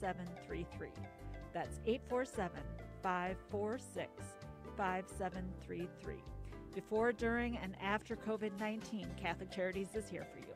5733. That's 847-546-5733. Before, during, and after COVID-19, Catholic Charities is here for you.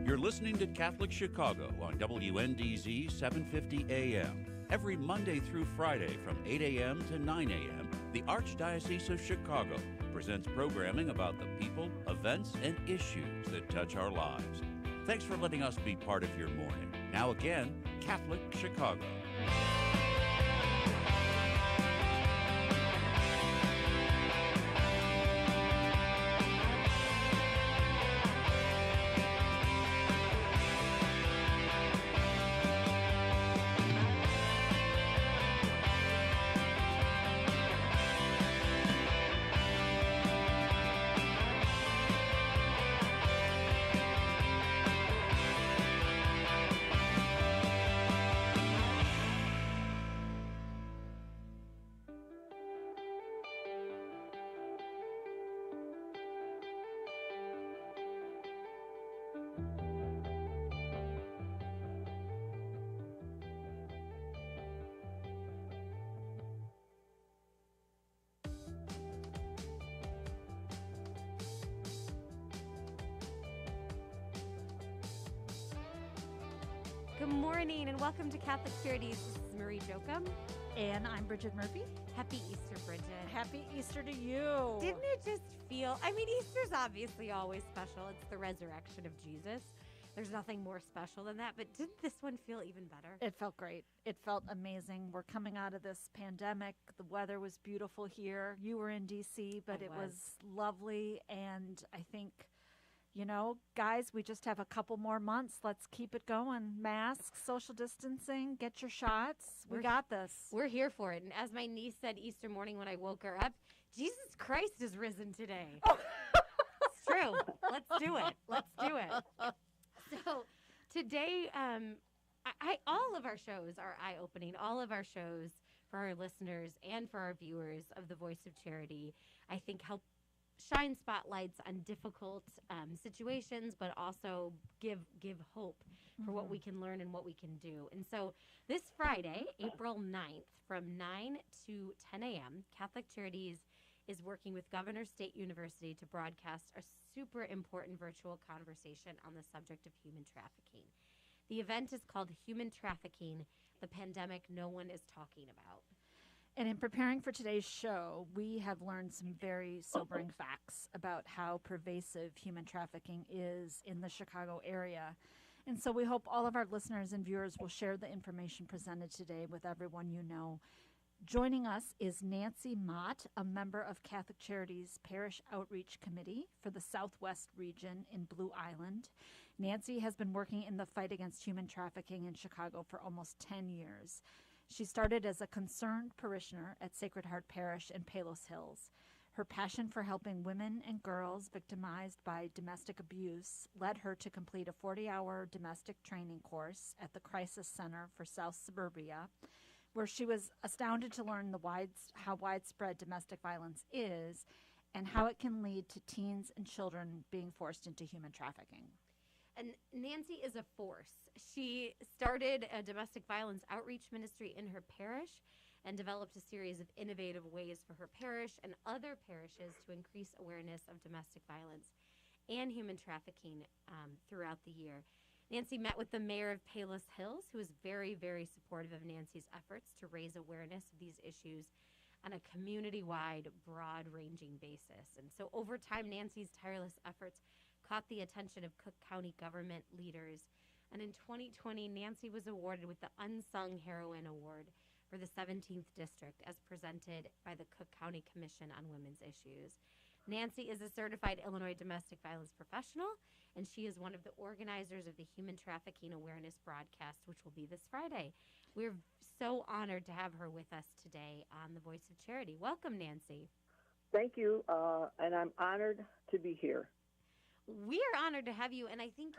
You're listening to Catholic Chicago on WNDZ 750 AM. Every Monday through Friday from 8 a.m. to 9 a.m., the Archdiocese of Chicago presents programming about the people, events, and issues that touch our lives. Thanks for letting us be part of your morning. Now again, Catholic Chicago. Good morning and welcome to Catholic Charities. This is Marie Jochum. And I'm Brigid Murphy. Happy Easter, Brigid. Happy Easter to you. Didn't it just feel, Easter's obviously always special. It's the resurrection of Jesus. There's nothing more special than that. But didn't this one feel even better? It felt great. It felt amazing. We're coming out of this pandemic. The weather was beautiful here. You were in D.C., but it was lovely. And I think, guys, we just have a couple more months. Let's keep it going. Masks, social distancing, get your shots. We got this. We're here for it. And as my niece said Easter morning when I woke her up, Jesus Christ is risen today. It's true. Let's do it. Let's do it. So today, all of our shows are eye-opening. All of our shows for our listeners and for our viewers of the Voice of Charity, I think, help shine spotlights on difficult situations, but also give hope for what we can learn and what we can do. And so this Friday, April 9th, from 9 to 10 a.m., Catholic Charities is working with Governor State University to broadcast a super important virtual conversation on the subject of human trafficking. The event is called Human Trafficking, the Pandemic No One is Talking About. And in preparing for today's show, we have learned some very sobering facts about how pervasive human trafficking is in the Chicago area. And so we hope all of our listeners and viewers will share the information presented today with everyone you know. Joining us is Nancy Mott, a member of Catholic Charities Parish Outreach Committee for the Southwest region in Blue Island. Nancy has been working in the fight against human trafficking in Chicago for almost 10 years. She started as a concerned parishioner at Sacred Heart Parish in Palos Hills. Her passion for helping women and girls victimized by domestic abuse led her to complete a 40-hour domestic training course at the Crisis Center for South Suburbia, where she was astounded to learn how widespread domestic violence is and how it can lead to teens and children being forced into human trafficking. And Nancy is a force. She started a domestic violence outreach ministry in her parish and developed a series of innovative ways for her parish and other parishes to increase awareness of domestic violence and human trafficking throughout the year. Nancy met with the mayor of Palos Hills, who is very, very supportive of Nancy's efforts to raise awareness of these issues on a community-wide, broad-ranging basis. And so over time, Nancy's tireless efforts caught the attention of Cook County government leaders. And in 2020, Nancy was awarded with the Unsung Heroine Award for the 17th District as presented by the Cook County Commission on Women's Issues. Nancy is a certified Illinois domestic violence professional, and she is one of the organizers of the Human Trafficking Awareness broadcast, which will be this Friday. We're so honored to have her with us today on The Voice of Charity. Welcome, Nancy. Thank you, and I'm honored to be here. we are honored to have you. And I think,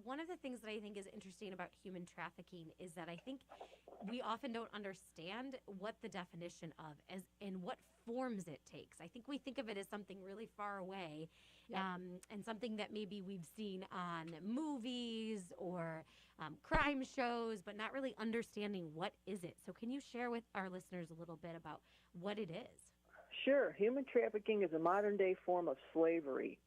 one of the things that I think is interesting about human trafficking is that I think we often don't understand what the definition of as and what forms it takes. I think we think of it as something really far away, Yep. and something that maybe we've seen on movies or crime shows, but not really understanding what is it. So can you share with our listeners a little bit about what it is? Sure. Human trafficking is a modern-day form of slavery.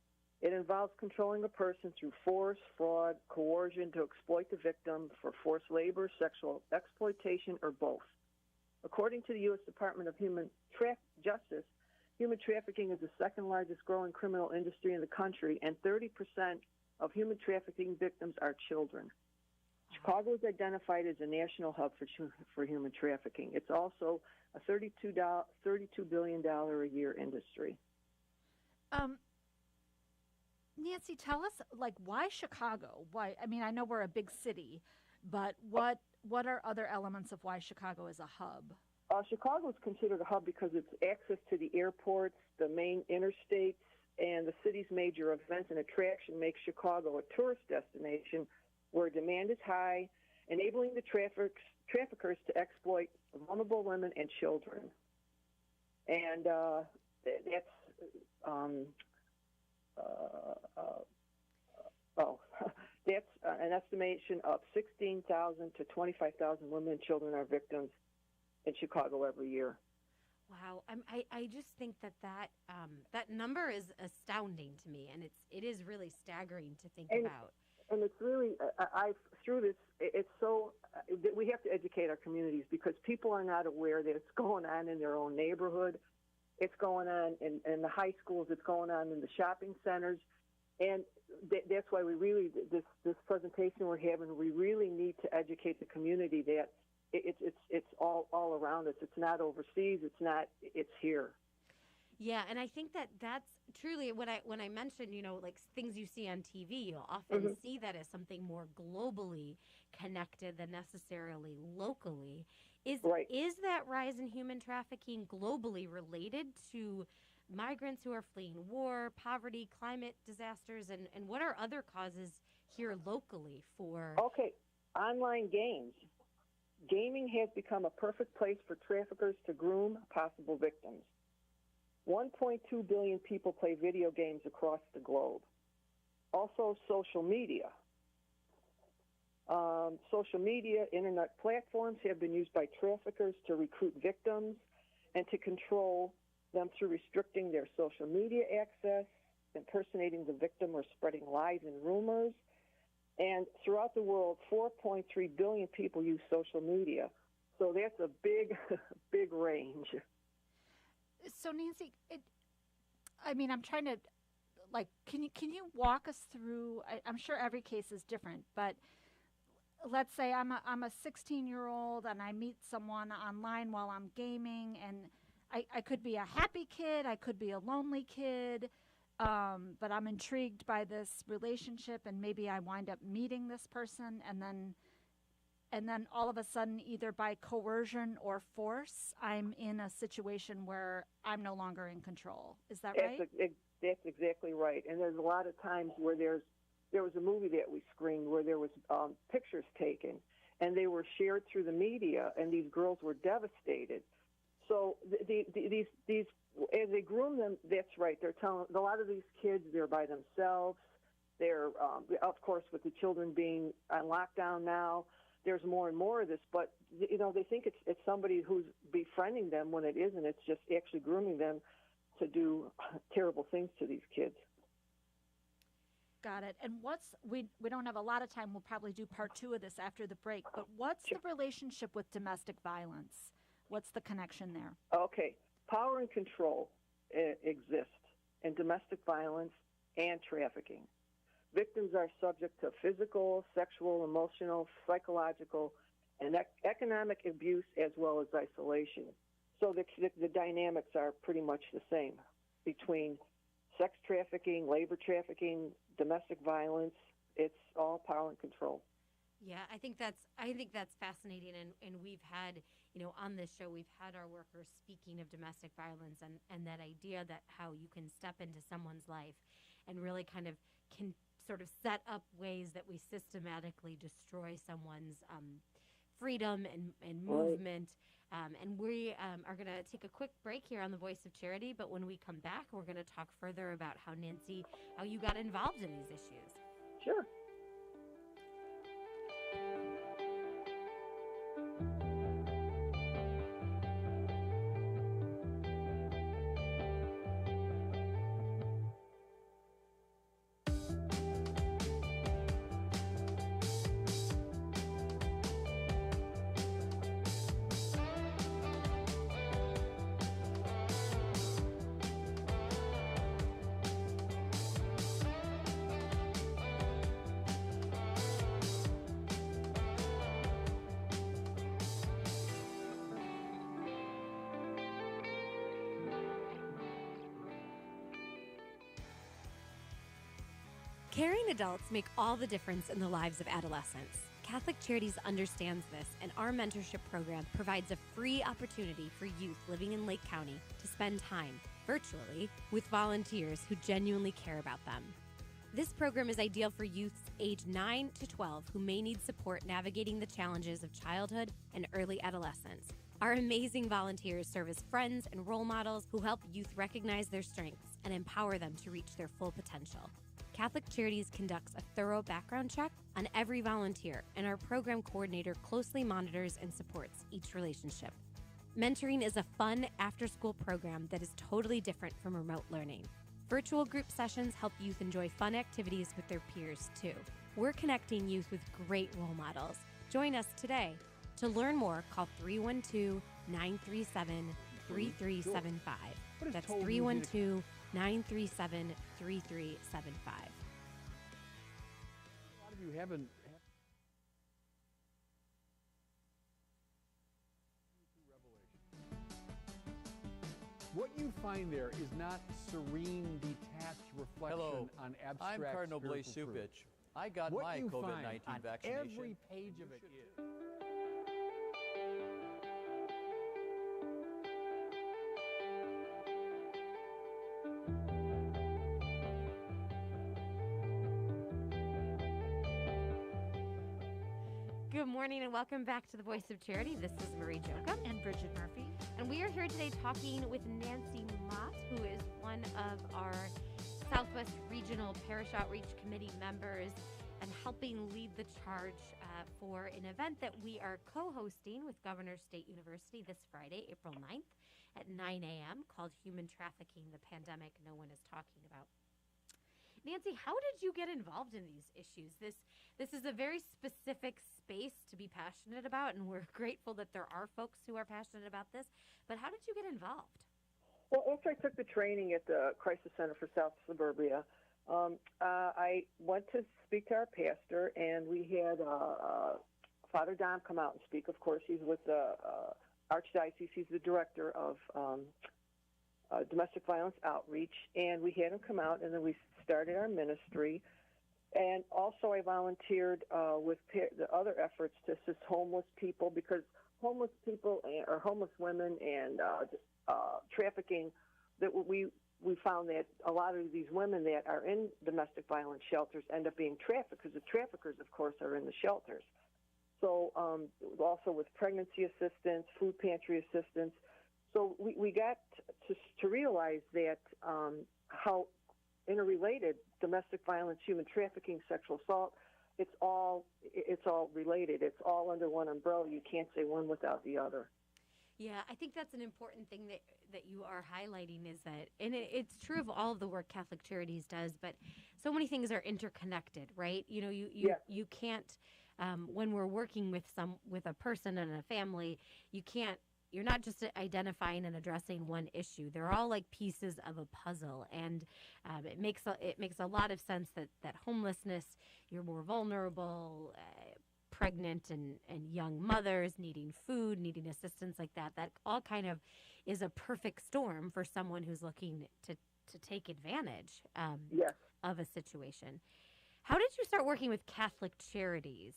It involves controlling a person through force, fraud, coercion to exploit the victim for forced labor, sexual exploitation, or both. According to the U.S. Department of Justice, human trafficking is the second largest growing criminal industry in the country, and 30% of human trafficking victims are children. Chicago is identified as a national hub for human trafficking. It's also a $32 billion a year industry. Nancy, tell us, why Chicago? Why? I mean, I know we're a big city, but what are other elements of why Chicago is a hub? Chicago is considered a hub because it's access to the airports, the main interstates, and the city's major events and attraction makes Chicago a tourist destination where demand is high, enabling the traffickers to exploit vulnerable women and children. And that's that's an estimation of 16,000 to 25,000 women and children are victims in Chicago every year. Wow, I just think that number is astounding to me, and it is really staggering to think about. And it's really, through this, it's so, we have to educate our communities because people are not aware that it's going on in their own neighborhood. It's going on in the high schools. It's going on in the shopping centers. And that's why we really, this presentation we're having, we really need to educate the community that it's all around us. It's not overseas. It's here. Yeah, and I think that's truly when I mentioned, things you see on TV, you'll often see that as something more globally connected than necessarily locally. Is that rise in human trafficking globally related to migrants who are fleeing war, poverty, climate disasters, and what are other causes here locally for? Okay, online games. Gaming has become a perfect place for traffickers to groom possible victims. 1.2 billion people play video games across the globe. Also, social media. Social media, internet platforms have been used by traffickers to recruit victims and to control them through restricting their social media access, impersonating the victim, or spreading lies and rumors. And throughout the world, 4.3 billion people use social media. So that's a big range. So Nancy, I'm trying to, can you walk us through? I'm sure every case is different, but let's say I'm a 16-year-old and I meet someone online while I'm gaming, and I could be a happy kid, I could be a lonely kid, but I'm intrigued by this relationship, and maybe I wind up meeting this person, and then all of a sudden, either by coercion or force, I'm in a situation where I'm no longer in control. Is that right? That's exactly right. And there's a lot of times where there was a movie that we screened where there was pictures taken, and they were shared through the media, and these girls were devastated. So these as they groom them, that's right. They're telling a lot of these kids they're by themselves. They're of course with the children being on lockdown now. There's more and more of this, but they think it's somebody who's befriending them when it isn't. It's just actually grooming them to do terrible things to these kids. Got it. And we don't have a lot of time. We'll probably do part 2 of this after the break. But what's the relationship with domestic violence? What's the connection there? Okay. Power and control exist in domestic violence and trafficking. Victims are subject to physical, sexual, emotional, psychological, and economic abuse as well as isolation. So the dynamics are pretty much the same between sex trafficking, labor trafficking, domestic violence. It's all power and control. Yeah, I think that's fascinating, and we've had, on this show, we've had our workers speaking of domestic violence and that idea that how you can step into someone's life and really kind of can sort of set up ways that we systematically destroy someone's freedom and movement. And we are going to take a quick break here on the Voice of Charity, but when we come back, we're going to talk further about how you got involved in these issues. Sure. Caring adults make all the difference in the lives of adolescents. Catholic Charities understands this, and our mentorship program provides a free opportunity for youth living in Lake County to spend time, virtually, with volunteers who genuinely care about them. This program is ideal for youths age 9 to 12 who may need support navigating the challenges of childhood and early adolescence. Our amazing volunteers serve as friends and role models who help youth recognize their strengths and empower them to reach their full potential. Catholic Charities conducts a thorough background check on every volunteer, and our program coordinator closely monitors and supports each relationship. Mentoring is a fun after-school program that is totally different from remote learning. Virtual group sessions help youth enjoy fun activities with their peers, too. We're connecting youth with great role models. Join us today. To learn more, call 312-937-3375. That's 312-937-3375. A lot of you haven't. What you find there is not serene, detached reflection on abstract. I'm Cardinal Blaise spiritual truth. Supich. I got What my you COVID-19 find on vaccination. every page of it is. Good morning and welcome back to the Voice of Charity. This is Marie Jochum And Brigid Murphy. and we are here today talking with Nancy Mott, who is one of our Southwest Regional Parish Outreach Committee members and helping lead the charge for an event that we are co-hosting with Governor State University this Friday, April 9th at 9 a.m. called Human Trafficking, the Pandemic No One is Talking About. Nancy, how did you get involved in these issues? This is a very specific space to be passionate about, and we're grateful that there are folks who are passionate about this. But how did you get involved? Well, after I took the training at the Crisis Center for South Suburbia, I went to speak to our pastor, and we had Father Dom come out and speak. Of course, he's with the Archdiocese. He's the director of domestic violence outreach, and we had him come out, and then we started our ministry. And also I volunteered with the other efforts to assist homeless people, because homeless people or homeless women and trafficking, that we found that a lot of these women that are in domestic violence shelters end up being trafficked, because the traffickers, of course, are in the shelters. So also with pregnancy assistance, food pantry assistance. So we got to realize that how interrelated domestic violence, human trafficking, sexual assault, it's all related. It's all under one umbrella. You can't say one without the other. Yeah, I think that's an important thing that you are highlighting, is that, and it's true of all of the work Catholic Charities does, but so many things are interconnected, right? You know, you can't, when we're working with a person and a family, you're not just identifying and addressing one issue. They're all like pieces of a puzzle, and it makes a lot of sense that homelessness, you're more vulnerable, pregnant and young mothers needing food, needing assistance like that all kind of is a perfect storm for someone who's looking to take advantage of a situation. How did you start working with Catholic Charities?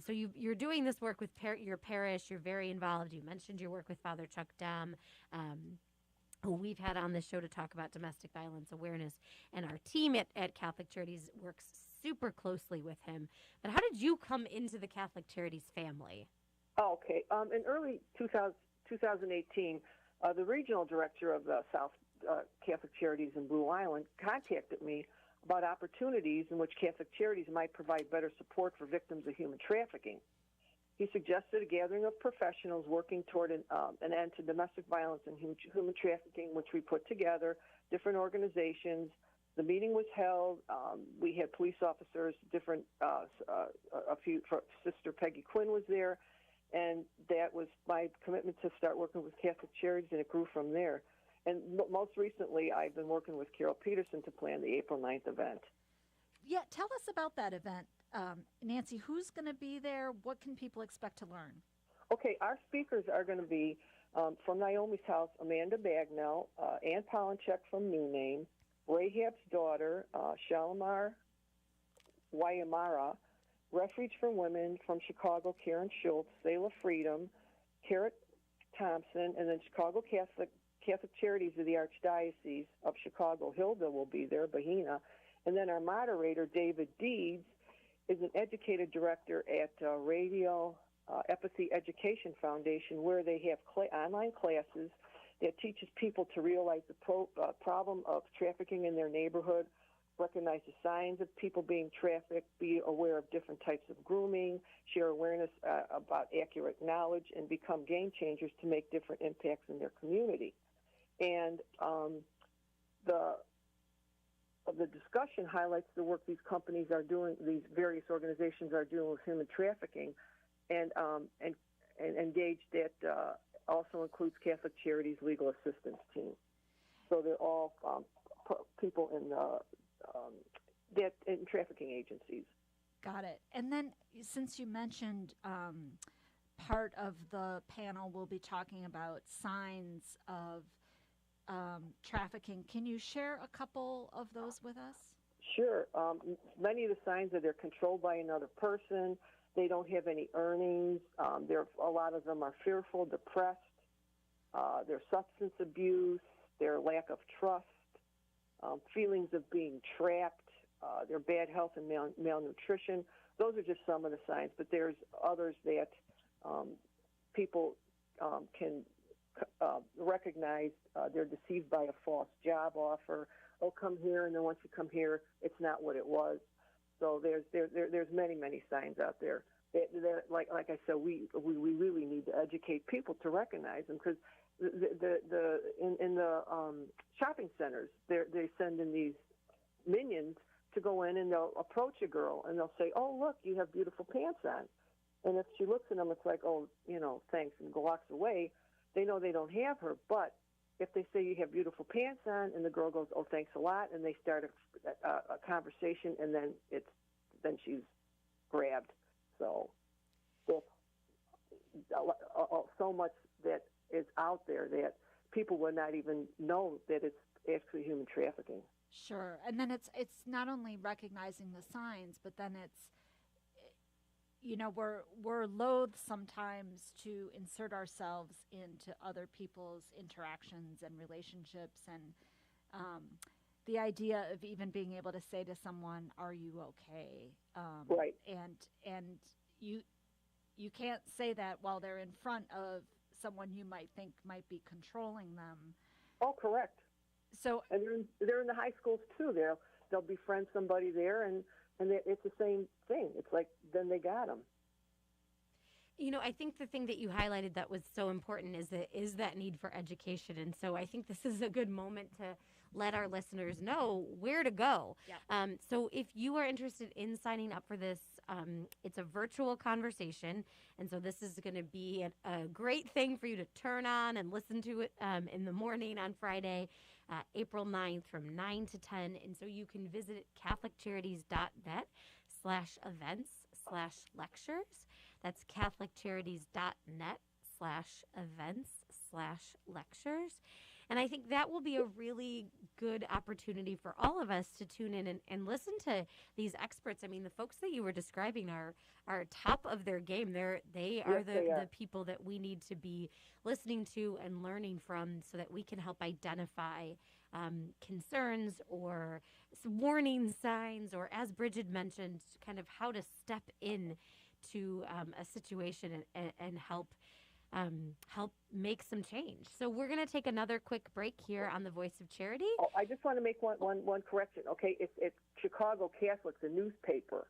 So you're doing this work with your parish. You're very involved. You mentioned your work with Father Chuck Dom. who we've had on this show to talk about domestic violence awareness, and our team at Catholic Charities works super closely with him. But how did you come into the Catholic Charities family? Oh, okay. In early 2018, the regional director of the South Catholic Charities in Blue Island contacted me about opportunities in which Catholic Charities might provide better support for victims of human trafficking. He suggested a gathering of professionals working toward an end to domestic violence and human trafficking, which we put together, different organizations. The meeting was held. We had police officers, different, a few, Sister Peggy Quinn was there, and that was my commitment to start working with Catholic Charities, and it grew from there. And most recently, I've been working with Carol Peterson to plan the April 9th event. Yeah, tell us about that event. Nancy, who's going to be there? What can people expect to learn? Okay, our speakers are going to be from Naomi's House, Amanda Bagnell, Ann Polinchek from New Name, Rahab's daughter, Shalimar Wayamara, Refuge for Women from Chicago, Karen Schultz, Selah Freedom, Carrot Thompson, and then Chicago Catholic Charities of the Archdiocese of Chicago, Hilda will be there, Bahina. And then our moderator, David Deeds, is an educated director at Radio Empathy Education Foundation, where they have online classes that teaches people to realize the problem of trafficking in their neighborhood, recognize the signs of people being trafficked, be aware of different types of grooming, share awareness about accurate knowledge, and become game changers to make different impacts in their community. And the discussion highlights the work these companies are doing, these various organizations are doing with human trafficking, and engaged that also includes Catholic Charities Legal Assistance Team. So they're all people in trafficking agencies. Got it. And then since you mentioned part of the panel will be talking about signs of trafficking, can you share a couple of those with us? Sure. Many of the signs are they're controlled by another person, they don't have any earnings, a lot of them are fearful, depressed, their substance abuse, their lack of trust, feelings of being trapped, their bad health and malnutrition. Those are just some of the signs, but there's others that people can recognize. They're deceived by a false job offer. Oh, come here, and then once you come here, it's not what it was. So there's many signs out there. Like I said, we really need to educate people to recognize them, because in the shopping centers, they send in these minions to go in, and they'll approach a girl and they'll say, "Oh, look, you have beautiful pants on." And if she looks at them, it's like, "Oh, thanks," and walks away. They know they don't have her, but if they say you have beautiful pants on, and the girl goes, "Oh, thanks a lot," and they start a conversation, and then she's grabbed. So there's so much that is out there that people would not even know that it's actually human trafficking. Sure. And then it's not only recognizing the signs, but then it's, we're loath sometimes to insert ourselves into other people's interactions and relationships, and the idea of even being able to say to someone, "Are you okay?" Right. And you can't say that while they're in front of someone you might think might be controlling them. Oh, correct. So, and they're in the high schools too. They'll befriend somebody there, and it's the same thing. It's like, then they got them. I think the thing that you highlighted that was so important is that need for education. And so I think this is a good moment to let our listeners know where to go. Yeah. So if you are interested in signing up for this, it's a virtual conversation. And so this is going to be a great thing for you to turn on and listen to it in the morning on Friday, April 9th from 9 to 10. And so you can visit CatholicCharities.net/events/lectures. That's CatholicCharities.net/events/lectures. And I think that will be a really good opportunity for all of us to tune in and listen to these experts. I mean, the folks that you were describing are top of their game. They are the people that we need to be listening to and learning from so that we can help identify concerns or warning signs, or, as Brigid mentioned, kind of how to step in to a situation and help make some change. So we're going to take another quick break here on the Voice of Charity. Oh, I just want to make one correction. Okay, it's Chicago Catholic, the newspaper,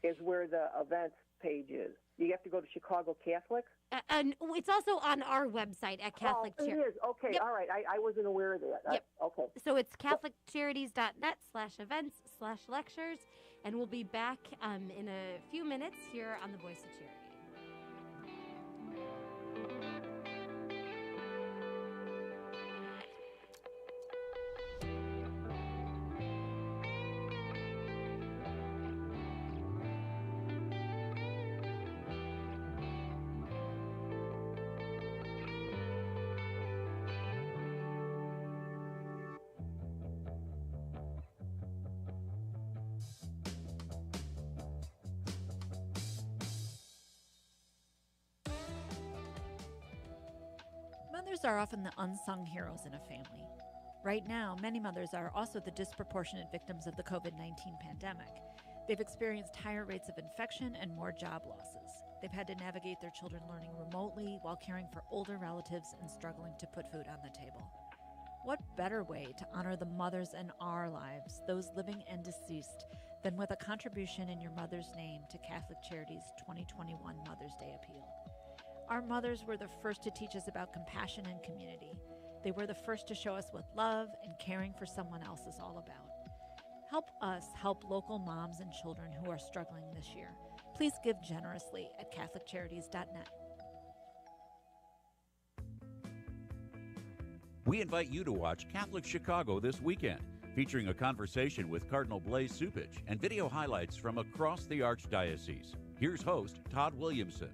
is where the events page is. You have to go to Chicago Catholic? And it's also on our website at Catholic Charities. It is. Okay, Yep. All right. I wasn't aware of that. Yep. Okay. So it's CatholicCharities.net/events/lectures, and we'll be back in a few minutes here on the Voice of Charity. Mothers are often the unsung heroes in a family. Right now, many mothers are also the disproportionate victims of the COVID-19 pandemic. They've experienced higher rates of infection and more job losses. They've had to navigate their children learning remotely while caring for older relatives and struggling to put food on the table. What better way to honor the mothers in our lives, those living and deceased, than with a contribution in your mother's name to Catholic Charities' 2021 Mother's Day Appeal? Our mothers were the first to teach us about compassion and community. They were the first to show us what love and caring for someone else is all about. Help us help local moms and children who are struggling this year. Please give generously at CatholicCharities.net. We invite you to watch Catholic Chicago this weekend, featuring a conversation with Cardinal Blaise Cupich and video highlights from across the Archdiocese. Here's host Todd Williamson.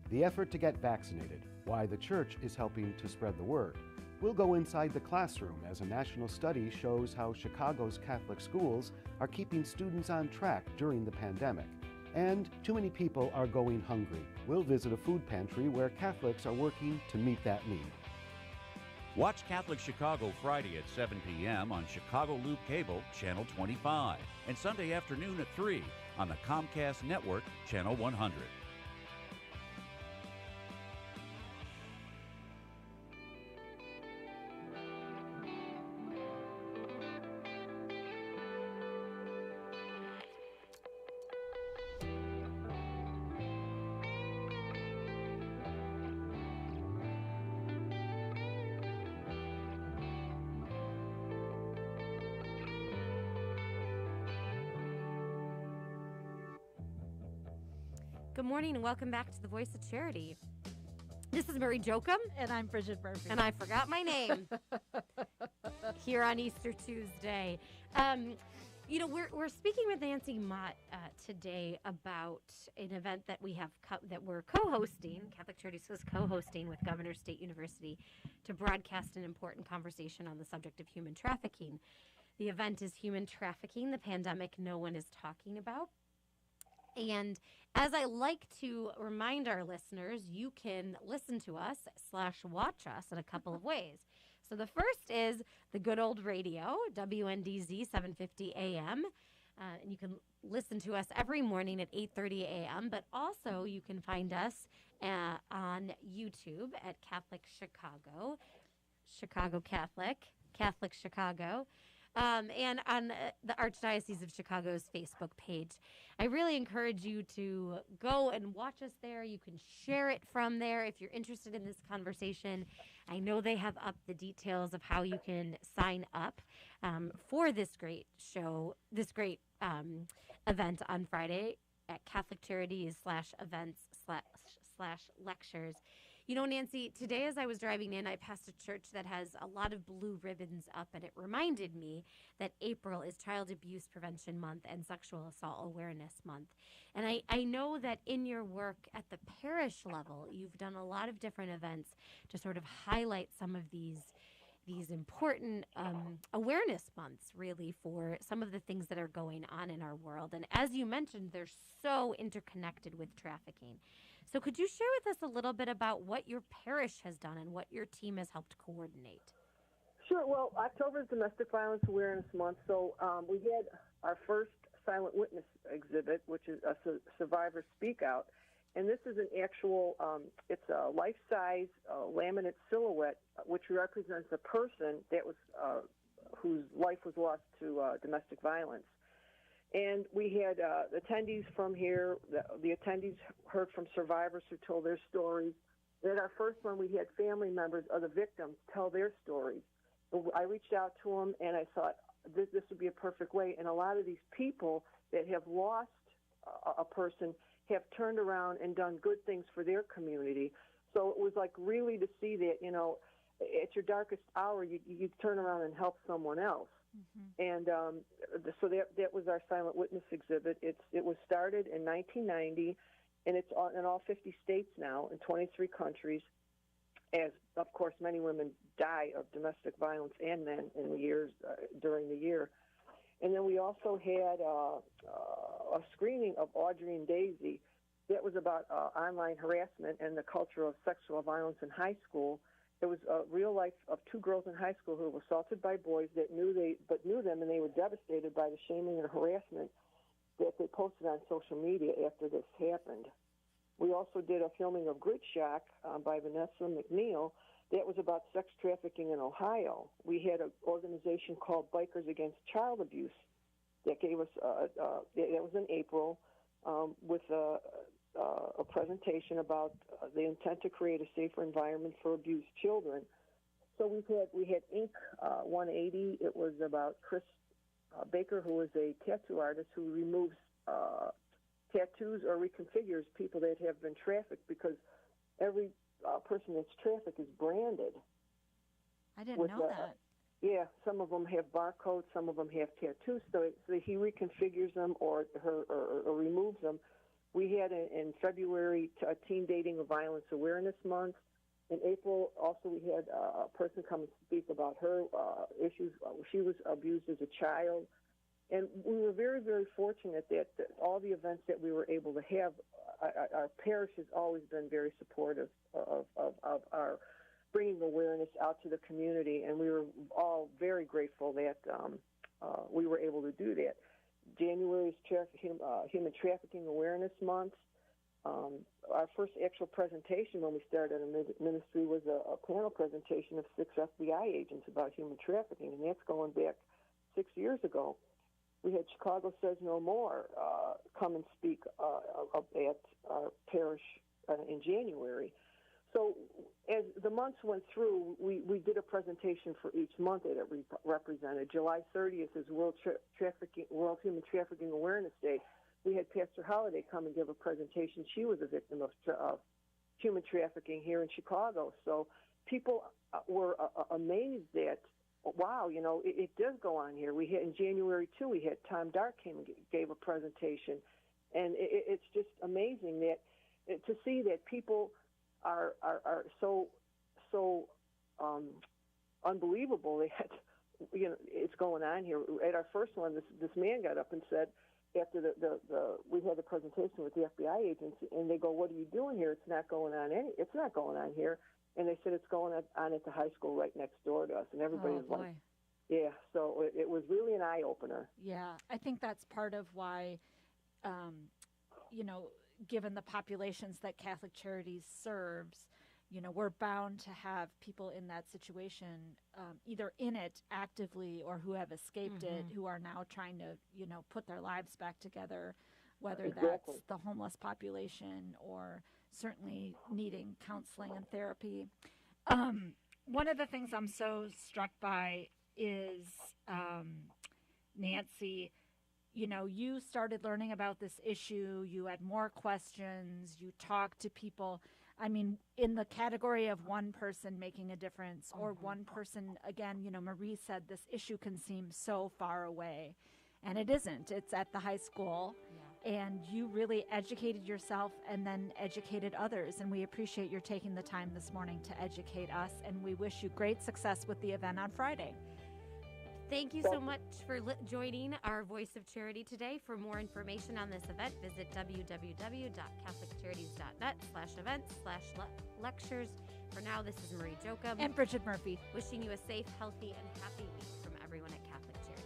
The effort to get vaccinated, why the Church is helping to spread the word. We'll go inside the classroom as a national study shows how Chicago's Catholic schools are keeping students on track during the pandemic. And too many people are going hungry. We'll visit a food pantry where Catholics are working to meet that need. Watch Catholic Chicago Friday at 7 p.m. on Chicago Loop Cable, Channel 25, and Sunday afternoon at 3 on the Comcast Network, Channel 100. Good morning and welcome back to the Voice of Charity. This is Mary Jochum. And I'm Brigid Murphy. And I forgot my name here on Easter Tuesday. We're speaking with Nancy Mott today about an event that we have that we're co-hosting. Catholic Charities is co-hosting with Governor State University to broadcast an important conversation on the subject of human trafficking. The event is Human Trafficking, the Pandemic No One is Talking About. And as I like to remind our listeners, you can listen to us / watch us in a couple of ways. So the first is the good old radio, WNDZ 750 AM. And you can listen to us every morning at 8:30 a.m. But also you can find us on YouTube at Catholic Chicago, Chicago Catholic, Catholic Chicago. And on the Archdiocese of Chicago's Facebook page. I really encourage you to go and watch us there. You can share it from there if you're interested in this conversation. I know they have up the details of how you can sign up for this great show, this great event on Friday at Catholic Charities /events/lectures. You know, Nancy, today as I was driving in, I passed a church that has a lot of blue ribbons up, and it reminded me that April is Child Abuse Prevention Month and Sexual Assault Awareness Month. And I know that in your work at the parish level, you've done a lot of different events to sort of highlight some of these these important awareness months, really, for some of the things that are going on in our world. And as you mentioned, they're so interconnected with trafficking. So could you share with us a little bit about what your parish has done and what your team has helped coordinate? Sure. Well, October is Domestic Violence Awareness Month, so we had our first silent witness exhibit, which is a survivor speak out. And this is an actual, it's a life-size laminate silhouette, which represents a person that was whose life was lost to domestic violence. And we had attendees from here. The attendees heard from survivors who told their stories. At our first one, we had family members of the victims tell their stories. I reached out to them, and I thought this would be a perfect way. And a lot of these people that have lost a person have turned around and done good things for their community. So it was like really to see that, you know, at your darkest hour, you turn around and help someone else. Mm-hmm. And so that was our silent witness exhibit. It was started in 1990, and it's in all 50 states now, in 23 countries, as, of course, many women die of domestic violence and men in the years during the year. And then we also had a screening of Audrey and Daisy. That was about online harassment and the culture of sexual violence in high school. It was a real life of two girls in high school who were assaulted by boys that knew them, and they were devastated by the shaming and harassment that they posted on social media after this happened. We also did a filming of Grid Shock by Vanessa McNeil. That was about sex trafficking in Ohio. We had an organization called Bikers Against Child Abuse that gave us, that was in April, with a presentation about the intent to create a safer environment for abused children. So we had Inc. 180. It was about Chris Baker, who is a tattoo artist who removes tattoos or reconfigures people that have been trafficked, because every person that's trafficked is branded. I didn't know that. Yeah, some of them have barcodes, some of them have tattoos, so he reconfigures them or removes them. We had in February Teen Dating and Violence Awareness Month. In April, also, we had a person come and speak about her issues. She was abused as a child. And we were very, very fortunate that all the events that we were able to have, our parish has always been very supportive of our bringing awareness out to the community, and we were all very grateful that we were able to do that. January is Human Trafficking Awareness Month. Our first actual presentation when we started a ministry was a panel presentation of 6 FBI agents about human trafficking, and that's going back 6 years ago. We had Chicago Says No More come and speak at our parish in January. So as the months went through, we did a presentation for each month that it represented. July 30th is World Human Trafficking Awareness Day. We had Pastor Holliday come and give a presentation. She was a victim of human trafficking here in Chicago. So people were amazed that, wow, you know, it does go on here. We had in January, too, we had Tom Dark came and gave a presentation. And it's just amazing that to see that people are so unbelievable that, you know, it's going on here. At our first one, this man got up and said, after we had the presentation with the FBI agents, and they go, "What are you doing here? It's not going on here." And they said it's going on at the high school right next door to us, and everybody's like, yeah. So it was really an eye opener. Yeah, I think that's part of why, you know, given the populations that Catholic Charities serves, you know, we're bound to have people in that situation, either in it actively or who have escaped it, who are now trying to, you know, put their lives back together, whether that's the homeless population or certainly needing counseling and therapy. One of the things I'm so struck by is, Nancy, you know, you started learning about this issue, you had more questions, you talked to people. I mean, in the category of one person making a difference or one person, again, you know, Marie said this issue can seem so far away, and it isn't. It's at the high school. and you really educated yourself and then educated others. And we appreciate your taking the time this morning to educate us, and we wish you great success with the event on Friday. Thank you so much for joining our Voice of Charity today. For more information on this event, visit www.catholiccharities.net/events/lectures. For now, this is Marie Jochum And Brigid Murphy. wishing you a safe, healthy, and happy week from everyone at Catholic Charities.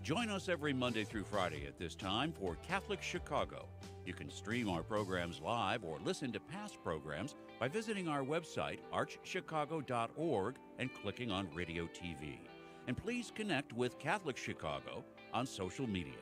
Join us every Monday through Friday at this time for Catholic Chicago. You can stream our programs live or listen to past programs by visiting our website, archchicago.org, and clicking on Radio TV. And please connect with Catholic Chicago on social media.